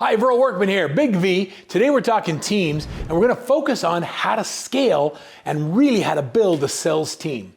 Hi, Verl Workman here, Big V. Today we're talking teams, and we're going to focus on how to scale and really how to build a sales team.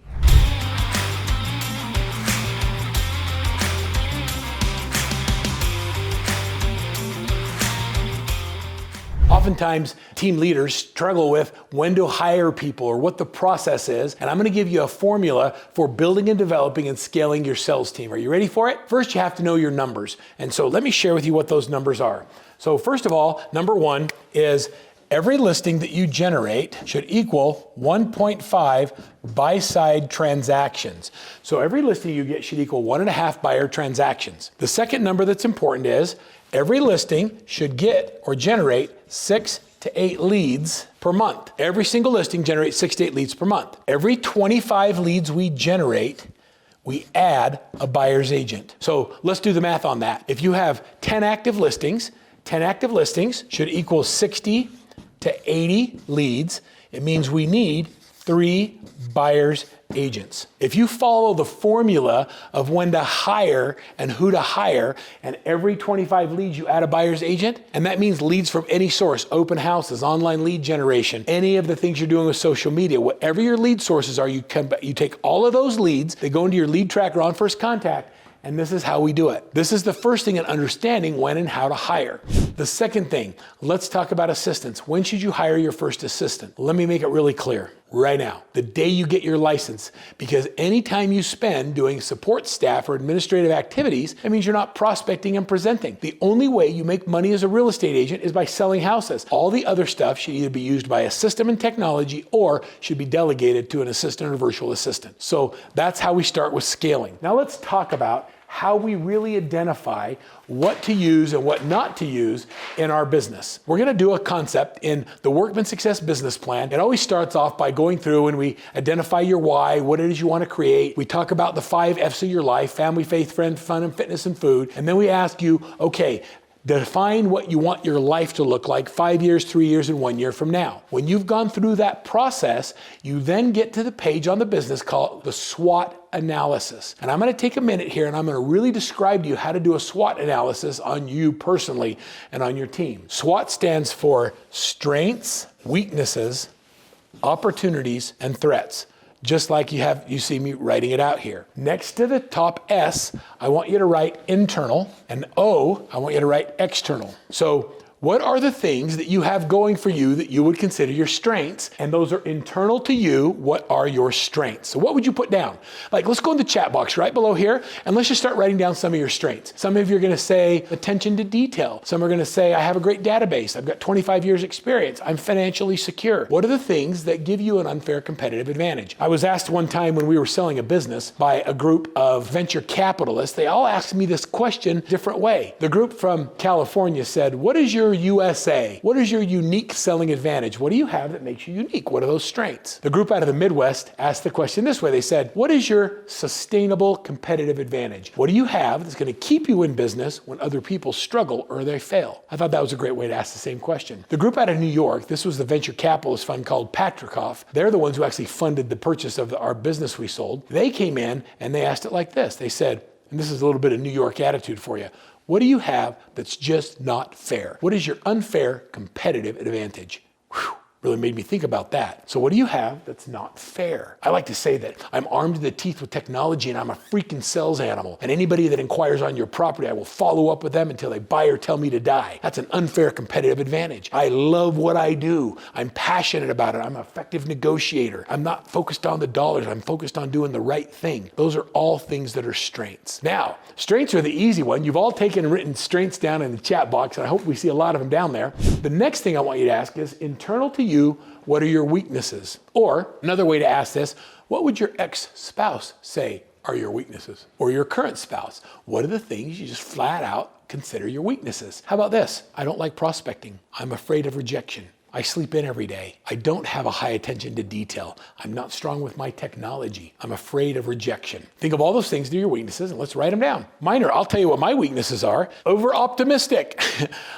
Oftentimes, team leaders struggle with when to hire people or what the process is, and I'm going to give you a formula for building and developing and scaling your sales team. Are you ready for it? First, you have to know your numbers, and so let me share with you what those numbers are. So first of all, number one is every listing that you generate should equal 1.5 buy-side transactions. So every listing you get should equal 1.5 buyer transactions. The second number that's important is every listing should get or generate 6 to 8 leads per month. Every single listing generates 6 to 8 leads per month. Every 25 leads we generate, we add a buyer's agent. So let's do the math on that. If you have 10 active listings should equal 60 to 80 leads. It means we need 3 buyer's agents. If you follow the formula of when to hire and who to hire, and every 25 leads you add a buyer's agent, and that means leads from any source, open houses, online lead generation, any of the things you're doing with social media, whatever your lead sources are, you take all of those leads, they go into your lead tracker on first contact, and this is how we do it. This is the first thing in understanding when and how to hire. The second thing, let's talk about assistants. When should you hire your first assistant? Let me make it really clear. Right now, the day you get your license, because anytime you spend doing support staff or administrative activities, that means you're not prospecting and presenting. The only way you make money as a real estate agent is by selling houses. All the other stuff should either be used by a system and technology or should be delegated to an assistant or virtual assistant. So that's how we start with scaling. Now let's talk about how we really identify what to use and what not to use in our business. We're gonna do a concept in the Workman Success Business Plan. It always starts off by going through and we identify your why, what it is you wanna create. We talk about the 5 F's of your life: family, faith, friend, fun, and fitness and food. And then we ask you, okay, define what you want your life to look like 5 years, 3 years, and 1 year from now. When you've gone through that process, you then get to the page on the business called the SWOT analysis. And I'm going to take a minute here and I'm going to really describe to you how to do a SWOT analysis on you personally and on your team. SWOT stands for strengths, weaknesses, opportunities, and threats. Just like you see me writing it out here. Next to the top S, I want you to write internal, and O, I want you to write external. So what are the things that you have going for you that you would consider your strengths? And those are internal to you. What are your strengths? So what would you put down? Like, let's go in the chat box right below here, and let's just start writing down some of your strengths. Some of you are gonna say attention to detail. Some are gonna say, I have a great database. I've got 25 years experience. I'm financially secure. What are the things that give you an unfair competitive advantage? I was asked one time when we were selling a business by a group of venture capitalists. They all asked me this question a different way. The group from California said, what is your USA? What is your unique selling advantage? What do you have that makes you unique? What are those strengths? The group out of the Midwest asked the question this way. They said, what is your sustainable competitive advantage? What do you have that's going to keep you in business when other people struggle or they fail? I thought that was a great way to ask the same question. The group out of New York, this was the venture capitalist fund called Patrikoff. They're the ones who actually funded the purchase of our business we sold. They came in and they asked it like this. They said, and this is a little bit of New York attitude for you, what do you have that's just not fair? What is your unfair competitive advantage? Whew. Really made me think about that. So what do you have that's not fair? I like to say that I'm armed to the teeth with technology and I'm a freaking sales animal. And anybody that inquires on your property, I will follow up with them until they buy or tell me to die. That's an unfair competitive advantage. I love what I do. I'm passionate about it. I'm an effective negotiator. I'm not focused on the dollars. I'm focused on doing the right thing. Those are all things that are strengths. Now, strengths are the easy one. You've all taken and written strengths down in the chat box, and I hope we see a lot of them down there. The next thing I want you to ask is, internal to you, what are your weaknesses? Or another way to ask this, what would your ex-spouse say are your weaknesses? Or your current spouse? What are the things you just flat out consider your weaknesses? How about this? I don't like prospecting. I'm afraid of rejection. I sleep in every day. I don't have a high attention to detail. I'm not strong with my technology. I'm afraid of rejection. Think of all those things that are your weaknesses and let's write them down. Mine are, I'll tell you what my weaknesses are. Over-optimistic.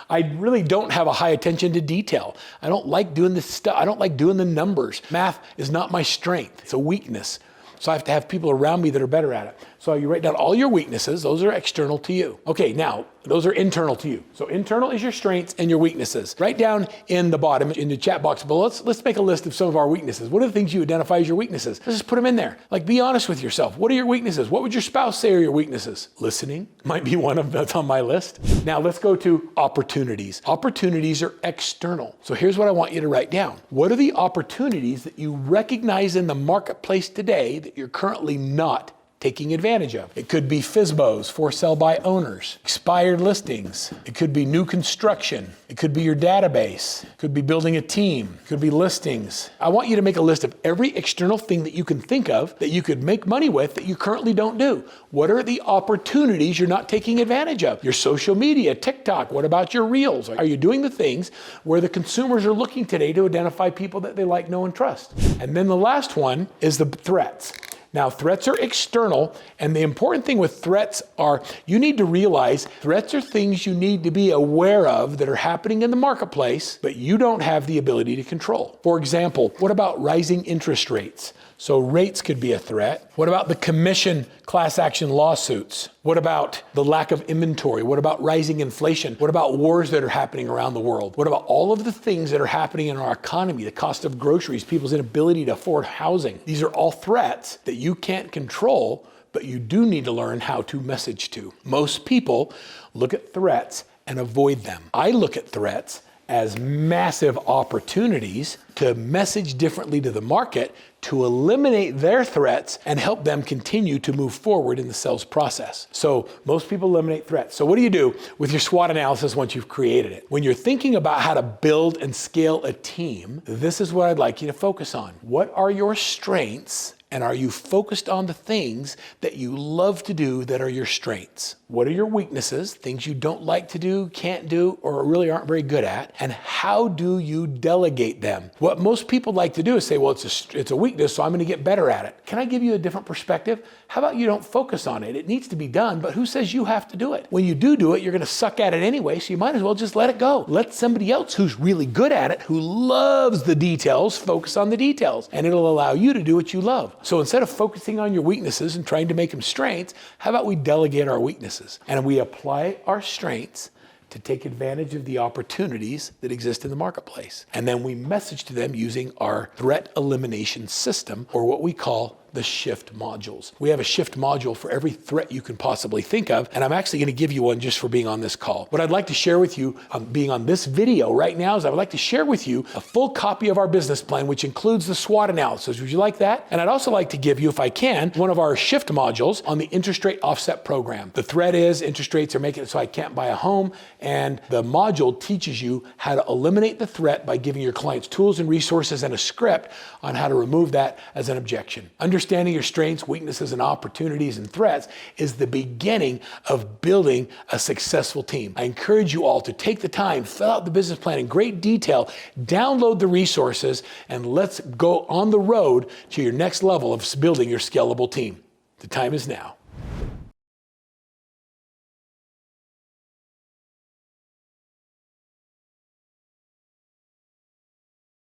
I really don't have a high attention to detail. I don't like doing this stuff. I don't like doing the numbers. Math is not my strength. It's a weakness. So I have to have people around me that are better at it. So you write down all your weaknesses. Those are external to you. Okay, now those are internal to you. So internal is your strengths and your weaknesses. Write down in the bottom, in the chat box below, let's make a list of some of our weaknesses. What are the things you identify as your weaknesses? Let's just put them in there. Like, be honest with yourself. What are your weaknesses? What would your spouse say are your weaknesses? Listening might be one of them that's on my list. Now let's go to opportunities. Opportunities are external. So here's what I want you to write down. What are the opportunities that you recognize in the marketplace today that you're currently not taking advantage of? It could be FSBOs, for sale by owners, expired listings. It could be new construction. It could be your database. It could be building a team. It could be listings. I want you to make a list of every external thing that you can think of that you could make money with that you currently don't do. What are the opportunities you're not taking advantage of? Your social media, TikTok, what about your reels? Are you doing the things where the consumers are looking today to identify people that they like, know, and trust? And then the last one is the threats. Now, threats are external, and the important thing with threats are you need to realize threats are things you need to be aware of that are happening in the marketplace, but you don't have the ability to control. For example, what about rising interest rates? So rates could be a threat. What about the commission class action lawsuits? What about the lack of inventory? What about rising inflation? What about wars that are happening around the world? What about all of the things that are happening in our economy, the cost of groceries, people's inability to afford housing? These are all threats that you can't control, but you do need to learn how to message to. Most people look at threats and avoid them. I look at threats as massive opportunities to message differently to the market, to eliminate their threats and help them continue to move forward in the sales process. So most people eliminate threats. So what do you do with your SWOT analysis once you've created it? When you're thinking about how to build and scale a team, this is what I'd like you to focus on. What are your strengths? And are you focused on the things that you love to do that are your strengths? What are your weaknesses, things you don't like to do, can't do, or really aren't very good at? And how do you delegate them? What most people like to do is say, well, it's a weakness, so I'm gonna get better at it. Can I give you a different perspective? How about you don't focus on it? It needs to be done, but who says you have to do it? When you do it, you're gonna suck at it anyway, so you might as well just let it go. Let somebody else who's really good at it, who loves the details, focus on the details, and it'll allow you to do what you love. So instead of focusing on your weaknesses and trying to make them strengths, how about we delegate our weaknesses and we apply our strengths to take advantage of the opportunities that exist in the marketplace. And then we message to them using our threat elimination system, or what we call the shift modules. We have a shift module for every threat you can possibly think of, and I'm actually gonna give you one just for being on this call. What I'd like to share with you being on this video right now is I would like to share with you a full copy of our business plan, which includes the SWOT analysis. Would you like that? And I'd also like to give you, if I can, one of our shift modules on the interest rate offset program. The threat is interest rates are making it so I can't buy a home, and the module teaches you how to eliminate the threat by giving your clients tools and resources and a script on how to remove that as an objection. Understanding your strengths, weaknesses, and opportunities and threats is the beginning of building a successful team. I encourage you all to take the time, fill out the business plan in great detail, download the resources, and let's go on the road to your next level of building your scalable team. The time is now.